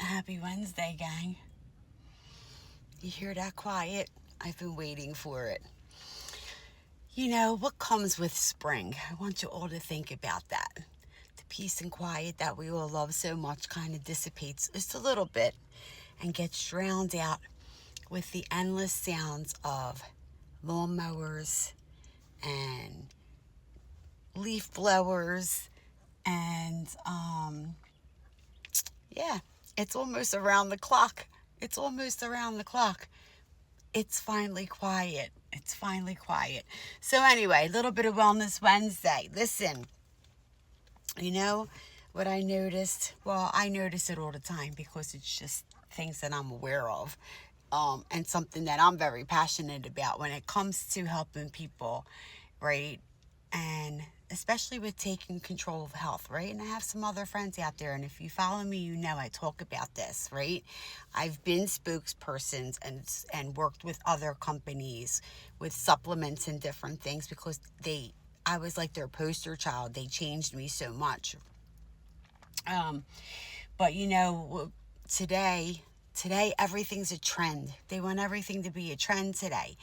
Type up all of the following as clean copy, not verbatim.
Happy Wednesday, gang. You hear that quiet? I've been waiting for it. You know, what comes with spring? I want you all to think about that. The peace and quiet that we all love so much kind of dissipates just a little bit and gets drowned out with the endless sounds of lawnmowers and leaf blowers and yeah, it's almost around the clock. It's almost around the clock. It's finally quiet. It's finally quiet. So, anyway, a little bit of Wellness Wednesday. Listen, you know what I noticed? Well, I notice it all the time because it's just things that I'm aware of, and something that I'm very passionate about when it comes to helping people, right? And especially with taking control of health, right? And I have some other friends out there, and if you follow me, you know I talk about this, right? I've been spokespersons and worked with other companies with supplements and different things because I was like their poster child. They changed me so much. Um, but today everything's a trend. They want everything to be a trend today,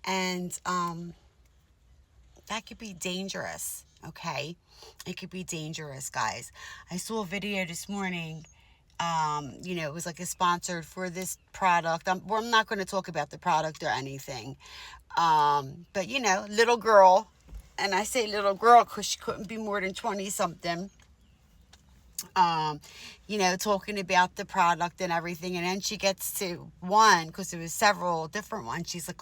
and that could be dangerous. Okay, it could be dangerous, guys. I saw a video this morning. It was like a sponsored for this product. I'm not going to talk about the product or anything. But little girl, and I say little girl because she couldn't be more than 20 something. Talking about the product and everything. And then she gets to one, because there was several different ones. She's like,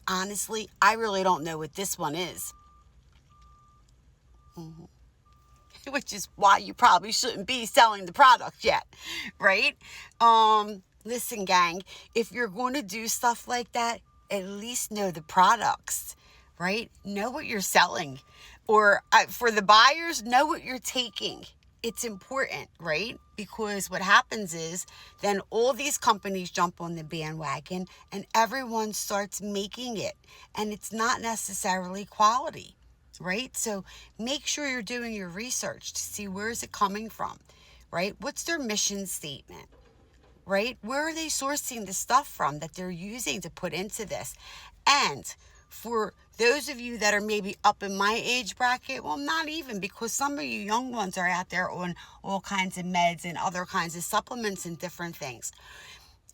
honestly, I really don't know what this one is. Mm-hmm. Which is why you probably shouldn't be selling the product yet, right? Listen, gang, if you're going to do stuff like that, at least know the products, right? Know what you're selling. Or for the buyers, know what you're taking. It's important, right? Because what happens is then all these companies jump on the bandwagon and everyone starts making it. And it's not necessarily quality, right? So make sure you're doing your research to see where is it coming from, right? What's their mission statement, right? Where are they sourcing the stuff from that they're using to put into this? And for those of you that are maybe up in my age bracket, well, not even, because some of you young ones are out there on all kinds of meds and other kinds of supplements and different things.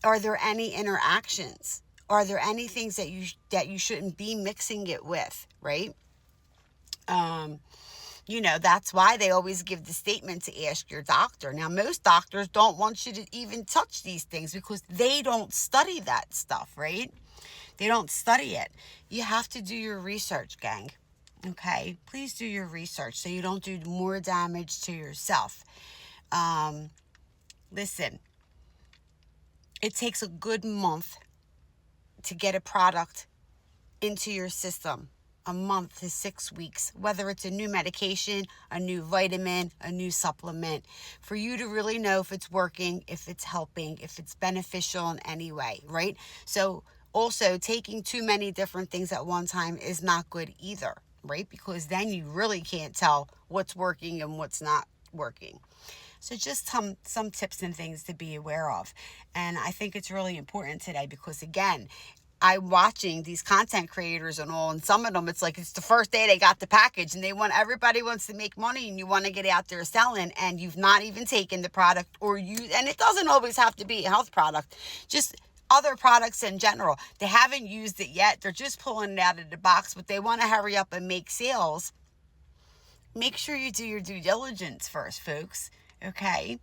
Are there any interactions? Are there any things that you shouldn't be mixing it with, right? That's why they always give the statement to ask your doctor. Now, most doctors don't want you to even touch these things because they don't study that stuff, right? They don't study it. You have to do your research, gang. Okay? Please do your research so you don't do more damage to yourself. Listen, it takes a good month to get a product into your system. A month to 6 weeks, whether it's a new medication, a new vitamin, a new supplement, for you to really know if it's working, if it's helping, if it's beneficial in any way, right? So also taking too many different things at one time is not good either, right? Because then you really can't tell what's working and what's not working. So just some tips and things to be aware of. And I think it's really important today because, again, I'm watching these content creators and all, and some of them, it's like it's the first day they got the package and everybody wants to make money and you want to get out there selling and you've not even taken the product and it doesn't always have to be a health product, just other products in general. They haven't used it yet. They're just pulling it out of the box, but they want to hurry up and make sales. Make sure you do your due diligence first, folks. Okay.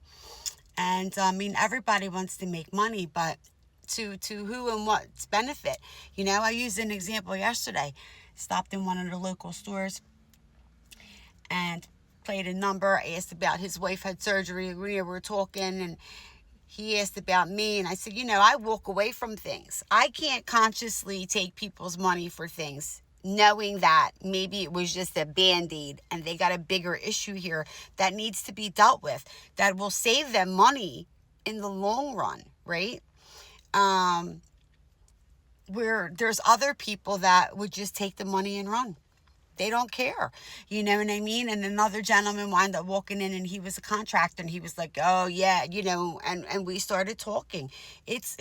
And everybody wants to make money, but to who and what's benefit. I used an example yesterday. Stopped in one of the local stores and played a number. Asked about his wife had surgery. We were talking and he asked about me, and I said, I walk away from things. I can't consciously take people's money for things, knowing that maybe it was just a Band-Aid and they got a bigger issue here that needs to be dealt with, that will save them money in the long run, right? Where there's other people that would just take the money and run. They don't care. You know what I mean? And another gentleman wound up walking in, and he was a contractor, and he was like, oh yeah, and we started talking. It's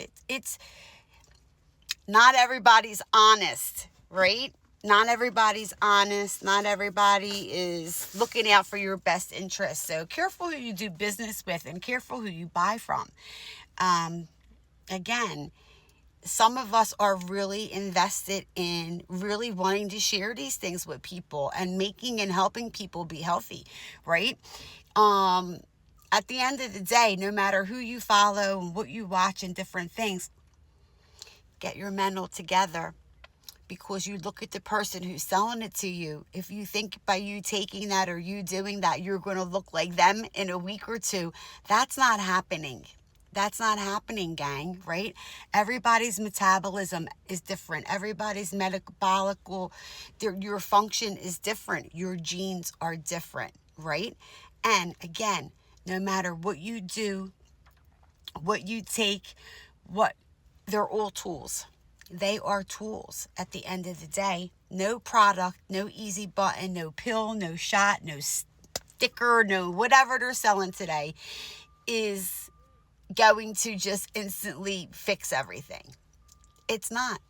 not everybody's honest, right? Not everybody's honest. Not everybody is looking out for your best interest. So careful who you do business with, and careful who you buy from. Again, some of us are really invested in really wanting to share these things with people and making and helping people be healthy, right? At the end of the day, no matter who you follow and what you watch and different things, get your mental together, because you look at the person who's selling it to you. If you think by you taking that or you doing that, you're going to look like them in a week or two, that's not happening. That's not happening, gang, right? Everybody's metabolism is different. Everybody's metabolical, your function is different. Your genes are different, right? And again, no matter what you do, what you take, they're all tools. They are tools at the end of the day. No product, no easy button, no pill, no shot, no sticker, no whatever they're selling today is going to just instantly fix everything. It's not.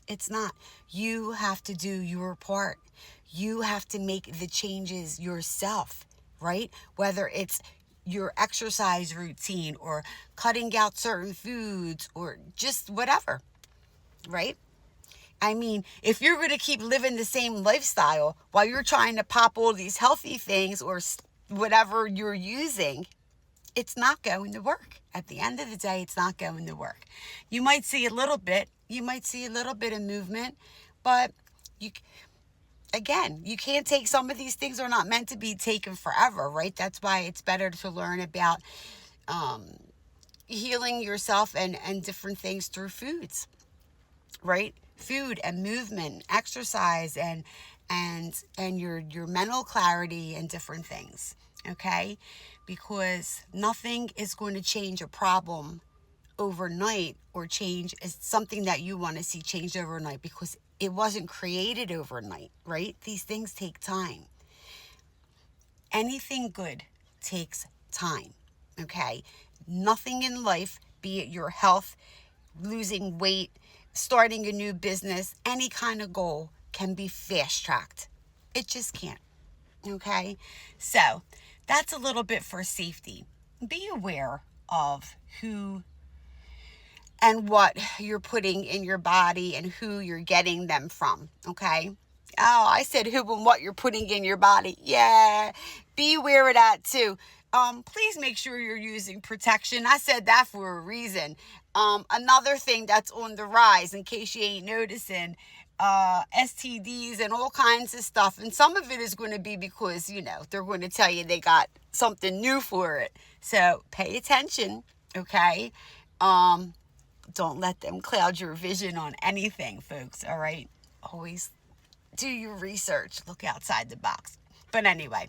It's not. You have to do your part. You have to make the changes yourself, right? Whether it's your exercise routine or cutting out certain foods or just whatever, right? I mean, if you're going to keep living the same lifestyle while you're trying to pop all these healthy things or whatever you're using, it's not going to work. At the end of the day, it's not going to work. You might see a little bit. You might see a little bit of movement, but you can't take some of these things are not meant to be taken forever, right? That's why it's better to learn about healing yourself and different things through foods, right? Food and movement, exercise, and your mental clarity and different things, okay? Because nothing is going to change a problem overnight or change is something that you want to see changed overnight, because it wasn't created overnight, right? These things take time. Anything good takes time, okay? Nothing in life, be it your health, losing weight, starting a new business, any kind of goal can be fast-tracked. It just can't, okay? So that's a little bit for safety. Be aware of who and what you're putting in your body and who you're getting them from, okay? Oh, I said who and what you're putting in your body. Yeah, be aware of that too. Please make sure you're using protection. I said that for a reason. Another thing that's on the rise, in case you ain't noticing, STDs and all kinds of stuff. And some of it is going to be because, they're going to tell you they got something new for it. So pay attention, okay? Don't let them cloud your vision on anything, folks, all right? Always do your research. Look outside the box. But anyway,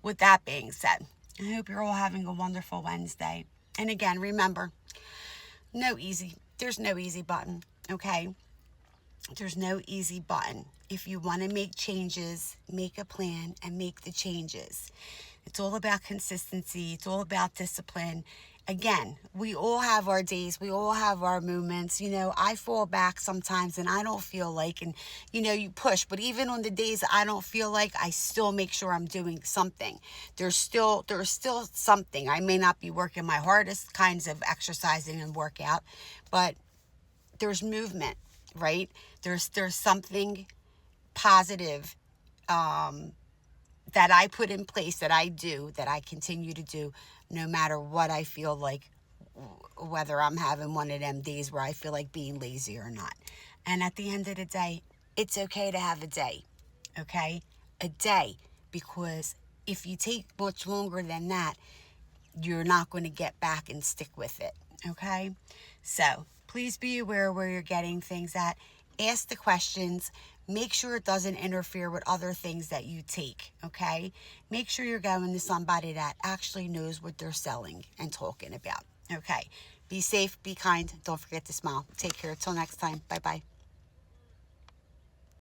with that being said, I hope you're all having a wonderful Wednesday. And again, remember, there's no easy button, okay? There's no easy button. If you want to make changes, make a plan and make the changes. It's all about consistency. It's all about discipline. Again, we all have our days. We all have our moments. I fall back sometimes and I don't feel like, and you push. But even on the days I don't feel like, I still make sure I'm doing something. There's still something. I may not be working my hardest kinds of exercising and workout, but there's movement, right? There's something positive that I put in place, that I do, that I continue to do, no matter what I feel like, whether I'm having one of them days where I feel like being lazy or not. And at the end of the day, it's okay to have a day, okay? A day, because if you take much longer than that, you're not going to get back and stick with it, okay? So please be aware where you're getting things at. Ask the questions. Make sure it doesn't interfere with other things that you take, okay? Make sure you're going to somebody that actually knows what they're selling and talking about, okay? Be safe, be kind. Don't forget to smile. Take care. Till next time. Bye-bye.